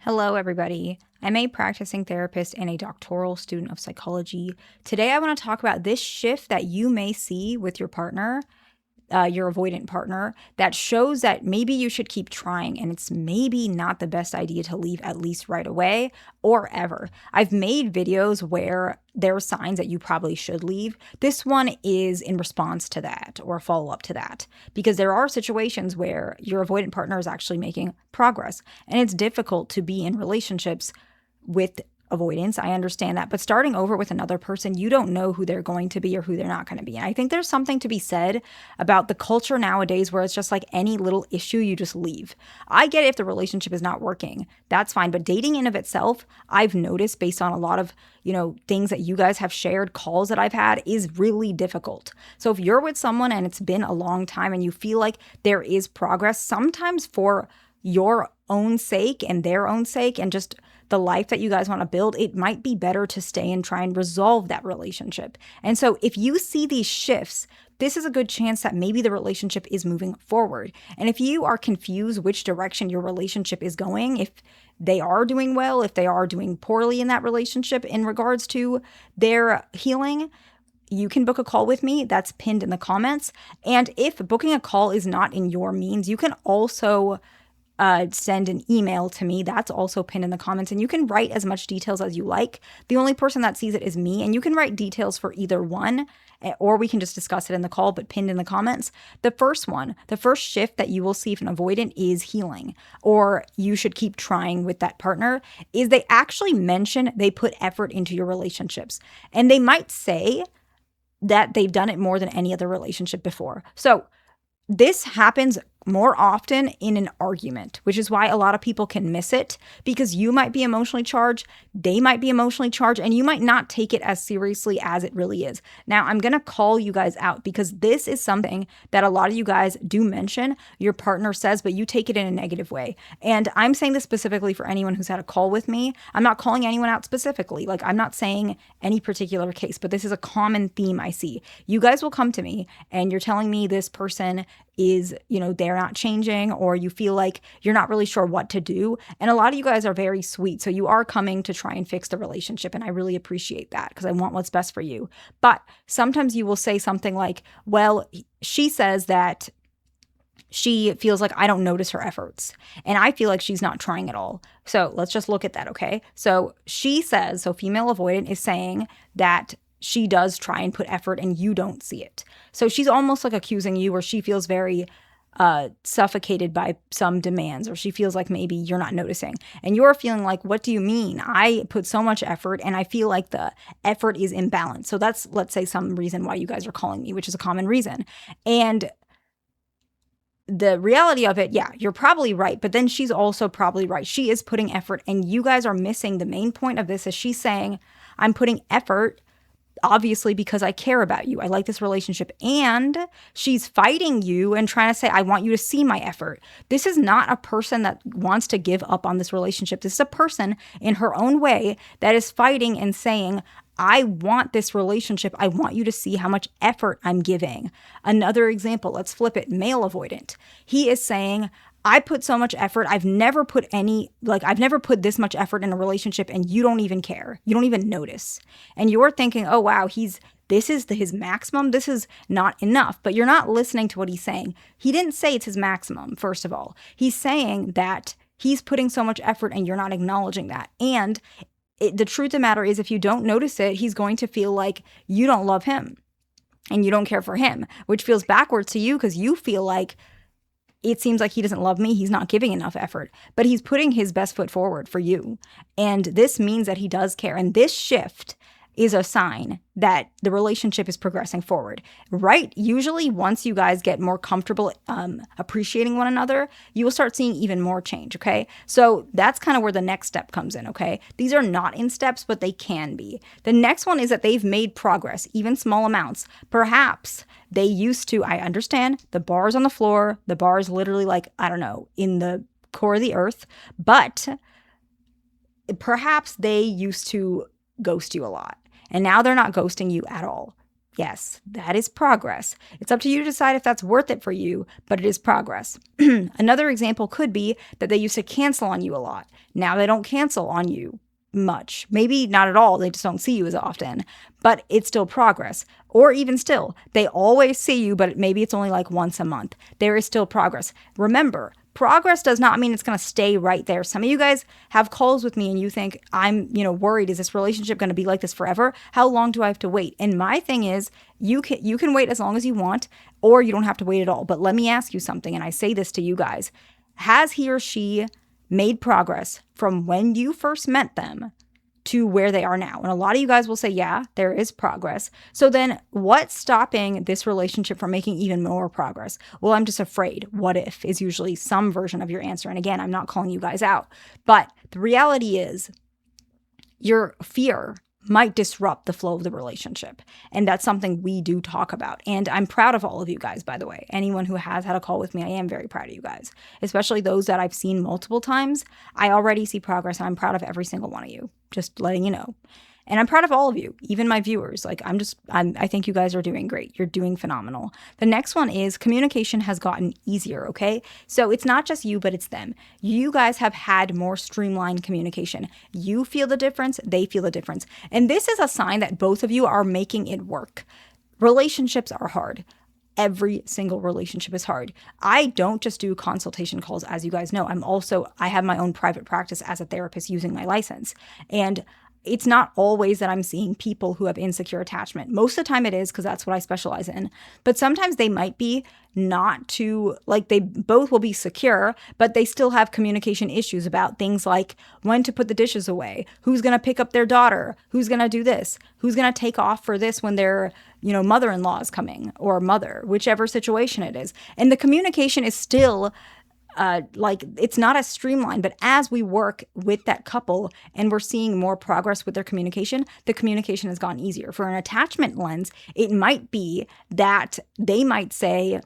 Hello, everybody. I'm a practicing therapist and a doctoral student of psychology. Today, I want to talk about this shift that you may see with your partner, your avoidant partner, that shows that maybe you should keep trying and it's maybe not the best idea to leave, at least right away or ever. I've made videos where there are signs that you probably should leave. This one is in response to that or a follow up to that, because there are situations where your avoidant partner is actually making progress, and it's difficult to be in relationships with avoidance. I understand that. But starting over with another person, you don't know who they're going to be or who they're not going to be. And I think there's something to be said about the culture nowadays where it's just like any little issue, you just leave. I get it if the relationship is not working. That's fine. But dating in of itself, I've noticed based on a lot of, things that you guys have shared, calls that I've had, is really difficult. So if you're with someone and it's been a long time and you feel like there is progress, sometimes for your own sake and their own sake and just the life that you guys want to build, it might be better to stay and try and resolve that relationship. And so if you see these shifts, this is a good chance that maybe the relationship is moving forward. And if you are confused which direction your relationship is going, if they are doing well, if they are doing poorly in that relationship in regards to their healing, you can book a call with me. That's pinned in the comments. And if booking a call is not in your means, you can also send an email to me. That's also pinned in the comments, and you can write as much details as you like. The only person that sees it is me, and you can write details for either one, or we can just discuss it in the call, but pinned in the comments. The first shift that you will see if an avoidant is healing, or you should keep trying with that partner, is they actually mention they put effort into your relationships, and they might say that they've done it more than any other relationship before. So this happens more often in an argument, which is why a lot of people can miss it, because you might be emotionally charged, they might be emotionally charged, and you might not take it as seriously as it really is. Now, I'm going to call you guys out because this is something that a lot of you guys do mention, your partner says, but you take it in a negative way. And I'm saying this specifically for anyone who's had a call with me. I'm not calling anyone out specifically. Like, I'm not saying any particular case, but this is a common theme I see. You guys will come to me and you're telling me this person is, they're not changing, or you feel like you're not really sure what to do. And a lot of you guys are very sweet. So you are coming to try and fix the relationship. And I really appreciate that because I want what's best for you. But sometimes you will say something like, well, she says that she feels like I don't notice her efforts, and I feel like she's not trying at all. So let's just look at that, okay? So female avoidant is saying that she does try and put effort and you don't see it. So she's almost like accusing you, or she feels very suffocated by some demands, or she feels like maybe you're not noticing. And you're feeling like, what do you mean? I put so much effort and I feel like the effort is imbalanced. So that's, let's say, some reason why you guys are calling me, which is a common reason. And the reality of it, yeah, you're probably right. But then she's also probably right. She is putting effort, and you guys are missing the main point of this. Is she's saying, I'm putting effort obviously because I care about you. I like this relationship. And she's fighting you and trying to say, I want you to see my effort. This is not a person that wants to give up on this relationship. This is a person in her own way that is fighting and saying, I want this relationship. I want you to see how much effort I'm giving. Another example, let's flip it. Male avoidant. He is saying, I put so much effort. I've never put this much effort in a relationship, and you don't even care. You don't even notice. And you're thinking, oh, wow, this is his maximum. This is not enough. But you're not listening to what he's saying. He didn't say it's his maximum, first of all. He's saying that he's putting so much effort and you're not acknowledging that. And the truth of the matter is, if you don't notice it, he's going to feel like you don't love him and you don't care for him, which feels backwards to you because you feel like, it seems like he doesn't love me. He's not giving enough effort, but he's putting his best foot forward for you. And this means that he does care. And this shift is a sign that the relationship is progressing forward, right? Usually once you guys get more comfortable appreciating one another, you will start seeing even more change, okay? So that's kind of where the next step comes in, okay? These are not in steps, but they can be. The next one is that they've made progress, even small amounts. Perhaps they used to, I understand, the bar is on the floor, the bar is literally like, I don't know, in the core of the earth, but perhaps they used to ghost you a lot. And now they're not ghosting you at all. Yes, that is progress. It's up to you to decide if that's worth it for you, but it is progress. Another example could be that they used to cancel on you a lot. Now they don't cancel on you much. Maybe not at all. They just don't see you as often, but it's still progress. Or even still, they always see you, but maybe it's only like once a month. There is still progress. Remember, progress does not mean it's going to stay right there. Some of you guys have calls with me and you think, I'm, worried. Is this relationship going to be like this forever? How long do I have to wait? And my thing is, you can wait as long as you want, or you don't have to wait at all. But let me ask you something, and I say this to you guys. Has he or she made progress from when you first met them to where they are now? And a lot of you guys will say, yeah, there is progress. So then what's stopping this relationship from making even more progress? Well, I'm just afraid. What if is usually some version of your answer. And again, I'm not calling you guys out, but the reality is your fear might disrupt the flow of the relationship. And that's something we do talk about. And I'm proud of all of you guys, by the way. Anyone who has had a call with me, I am very proud of you guys, especially those that I've seen multiple times. I already see progress and I'm proud of every single one of you, just letting you know. And I'm proud of all of you, even my viewers. Like I think you guys are doing great. You're doing phenomenal. The next one is communication has gotten easier, okay? So it's not just you, but it's them. You guys have had more streamlined communication. You feel the difference, they feel the difference. And this is a sign that both of you are making it work. Relationships are hard. Every single relationship is hard. I don't just do consultation calls, as you guys know. I have my own private practice as a therapist using my license. And it's not always that I'm seeing people who have insecure attachment. Most of the time it is, because that's what I specialize in. But sometimes they might be not too, like they both will be secure, but they still have communication issues about things like when to put the dishes away, who's going to pick up their daughter, who's going to do this, who's going to take off for this when their, mother-in-law is coming, or mother, whichever situation it is. And the communication is still it's not as streamlined, but as we work with that couple and we're seeing more progress with their communication, the communication has gotten easier. For an attachment lens, it might be that they might say,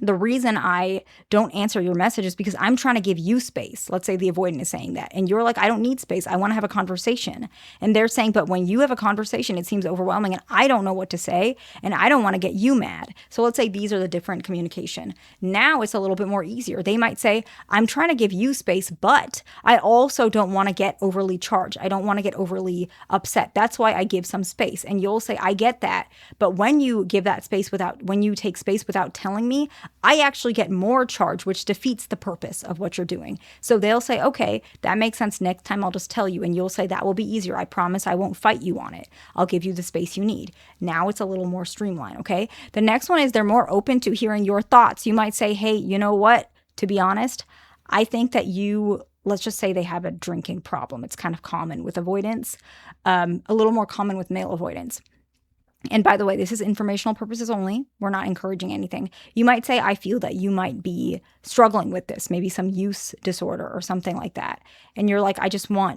the reason I don't answer your message is because I'm trying to give you space. Let's say the avoidant is saying that. And you're like, I don't need space. I want to have a conversation. And they're saying, but when you have a conversation, it seems overwhelming and I don't know what to say and I don't want to get you mad. So let's say these are the different communication. Now it's a little bit more easier. They might say, I'm trying to give you space, but I also don't want to get overly charged. I don't want to get overly upset. That's why I give some space. And you'll say, I get that. But when you give that space when you take space without telling me, I actually get more charge, which defeats the purpose of what you're doing. So they'll say, okay, that makes sense. Next time I'll just tell you. And you'll say, that will be easier. I promise I won't fight you on it. I'll give you the space you need. Now it's a little more streamlined, okay? The next one is they're more open to hearing your thoughts. You might say, hey, you know what? To be honest, I think that let's just say they have a drinking problem. It's kind of common with avoidance, a little more common with male avoidance. And by the way, this is informational purposes only. We're not encouraging anything. You might say, I feel that you might be struggling with this, maybe some use disorder or something like that. And you're like,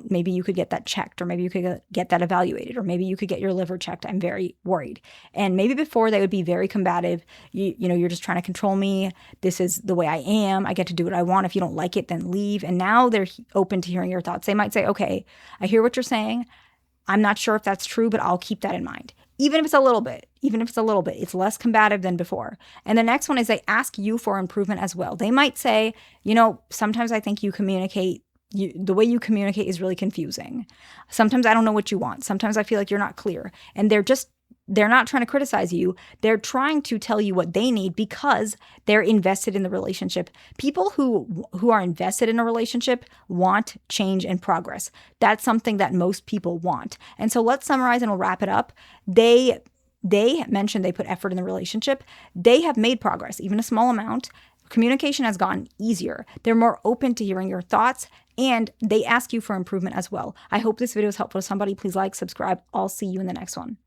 maybe you could get that checked, or maybe you could get that evaluated, or maybe you could get your liver checked. I'm very worried. And maybe before they would be very combative. You're just trying to control me. This is the way I am. I get to do what I want. If you don't like it, then leave. And now they're open to hearing your thoughts. They might say, okay, I hear what you're saying. I'm not sure if that's true, but I'll keep that in mind. Even if it's a little bit, it's less combative than before. And the next one is they ask you for improvement as well. They might say, sometimes I think the way you communicate is really confusing. Sometimes I don't know what you want. Sometimes I feel like you're not clear. And they're not trying to criticize you. They're trying to tell you what they need because they're invested in the relationship. People who are invested in a relationship want change and progress. That's something that most people want. And so let's summarize and we'll wrap it up. They mentioned they put effort in the relationship. They have made progress, even a small amount. Communication has gotten easier. They're more open to hearing your thoughts, and they ask you for improvement as well. I hope this video is helpful to somebody. Please like, subscribe. I'll see you in the next one.